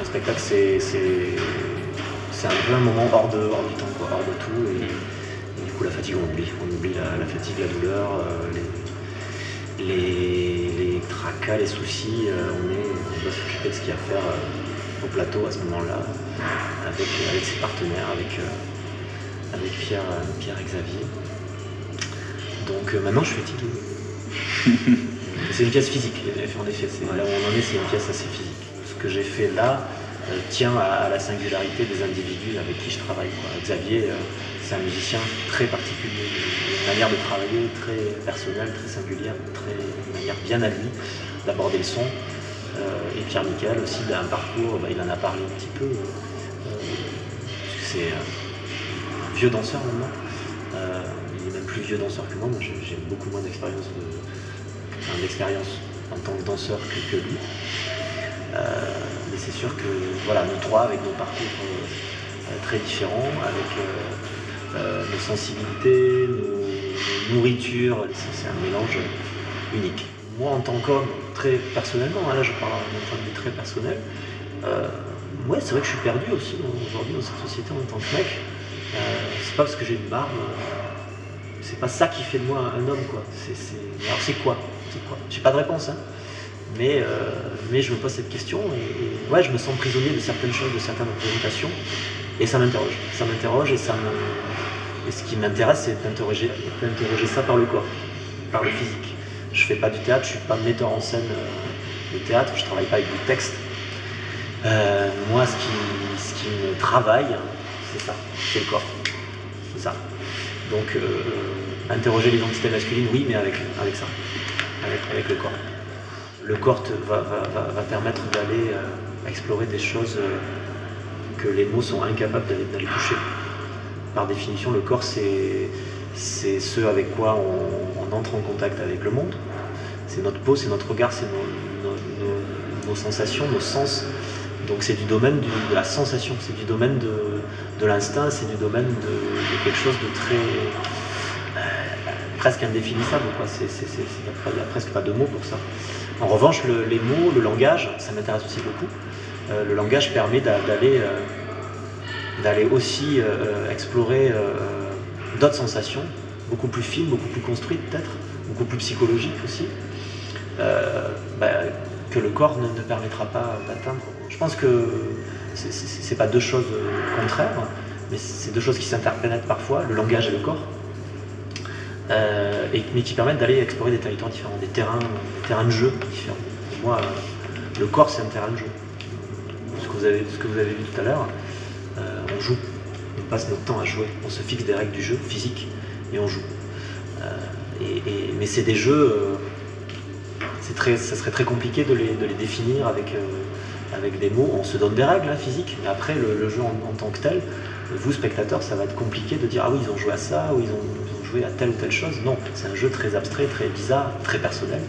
spectacle, c'est un peu un moment hors du temps, quoi, hors de tout. Et du coup, la fatigue, on oublie la fatigue, la douleur, les tracas, les soucis. On doit s'occuper de ce qu'il y a à faire au plateau à ce moment-là, avec ses partenaires, avec Pierre et Xavier. Donc maintenant, je suis fatigué. C'est une pièce physique, en effet. Là où on en est, c'est une pièce assez physique. Ce que j'ai fait là tient à la singularité des individus avec qui je travaille, quoi. Xavier, c'est un musicien très particulier, une manière de travailler très personnelle, très singulière, une manière bien à lui d'aborder le son. Et Pierre-Michael aussi, un parcours, il en a parlé un petit peu, c'est un vieux danseur maintenant. Il est même plus vieux danseur que moi, j'ai beaucoup moins d'expérience en tant que danseur que lui. Mais c'est sûr que voilà, nous trois, avec nos parcours très différents, avec nos sensibilités, nos nourritures, c'est un mélange unique. Moi, en tant qu'homme, très personnellement, là je parle d'un point de vue très personnel, ouais, c'est vrai que je suis perdu aussi aujourd'hui dans cette société en tant que mec. C'est pas parce que j'ai une barbe, c'est pas ça qui fait de moi un homme, quoi. Alors c'est quoi? J'ai pas de réponse, hein. Mais je me pose cette question et ouais, je me sens prisonnier de certaines choses, de certaines représentations, et ça m'interroge et ce qui m'intéresse, c'est d'interroger ça par le corps, par le physique. Je fais pas du théâtre, je suis pas metteur en scène de théâtre, je travaille pas avec du texte. Moi, ce qui me travaille, c'est ça, c'est le corps, c'est ça. Donc interroger l'identité masculine, oui, mais avec ça, avec le corps. Le corps va permettre d'aller explorer des choses que les mots sont incapables d'aller toucher. Par définition, le corps, c'est ce avec quoi on entre en contact avec le monde. C'est notre peau, c'est notre regard, c'est nos sensations, nos sens. Donc c'est du domaine de la sensation, c'est du domaine de l'instinct, c'est du domaine de quelque chose de très presque indéfinissable, quoi. Il n'y a presque pas de mots pour ça. En revanche, les mots, le langage, ça m'intéresse aussi beaucoup. Le langage permet d'aller aussi explorer d'autres sensations, beaucoup plus fines, beaucoup plus construites peut-être, beaucoup plus psychologiques aussi, que le corps ne permettra pas d'atteindre. Je pense que c'est pas deux choses contraires, mais c'est deux choses qui s'interpénètrent parfois, le langage et le corps, mais qui permettent d'aller explorer des territoires différents, des terrains de jeu différents. Et moi, le corps, c'est un terrain de jeu. Ce que vous avez vu tout à l'heure, on joue, on passe notre temps à jouer, on se fixe des règles du jeu physique et on joue. Mais c'est des jeux, ça serait très compliqué de les définir avec des mots. On se donne des règles physiques, mais après le jeu en tant que tel, vous spectateurs, ça va être compliqué de dire ah oui, ils ont joué à ça, ou ils ont joué à telle ou telle chose. Non, c'est un jeu très abstrait, très bizarre, très personnel.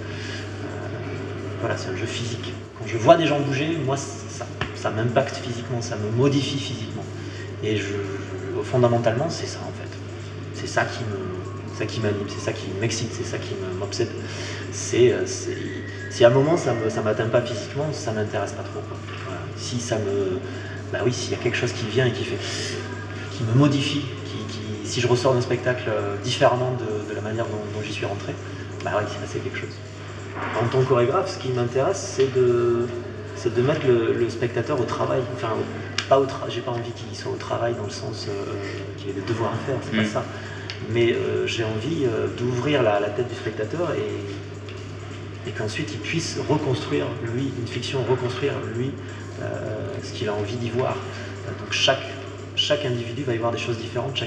Voilà, c'est un jeu physique. Quand je vois des gens bouger, moi ça m'impacte physiquement, ça me modifie physiquement. Et fondamentalement, c'est ça en fait. C'est ça qui m'anime, c'est ça qui m'excite, c'est ça qui m'obsède. Si à un moment ça m'atteint pas physiquement, ça m'intéresse pas trop, quoi. Voilà. Si ça me, s'il y a quelque chose qui vient et qui me modifie, si je ressors d'un spectacle différemment de la manière dont j'y suis rentré, il s'est passé quelque chose. En tant que chorégraphe, ce qui m'intéresse, c'est de mettre le spectateur au travail. Enfin, j'ai pas envie qu'il soit au travail dans le sens qu'il ait des devoirs à faire, c'est pas ça. Mais j'ai envie d'ouvrir la tête du spectateur et qu'ensuite il puisse reconstruire, lui, une fiction, reconstruire, lui, ce qu'il a envie d'y voir. Donc chaque individu va y voir des choses différentes,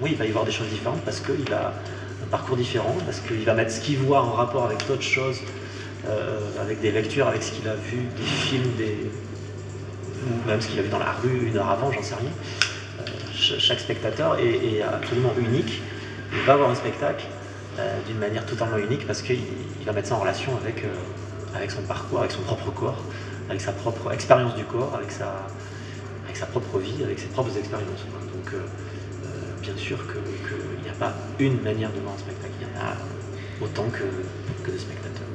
il va y voir des choses différentes parce qu'il a un parcours différent, parce qu'il va mettre ce qu'il voit en rapport avec d'autres choses, avec des lectures, avec ce qu'il a vu, des films, ou même ce qu'il a vu dans la rue une heure avant, j'en sais rien. Chaque spectateur est absolument unique. Il va voir un spectacle d'une manière totalement unique parce qu'il va mettre ça en relation avec son parcours, avec son propre corps, avec sa propre expérience du corps, avec sa propre vie, avec ses propres expériences. Donc bien sûr qu'il n'y a pas une manière de voir un spectacle, il y en a autant que de spectateurs.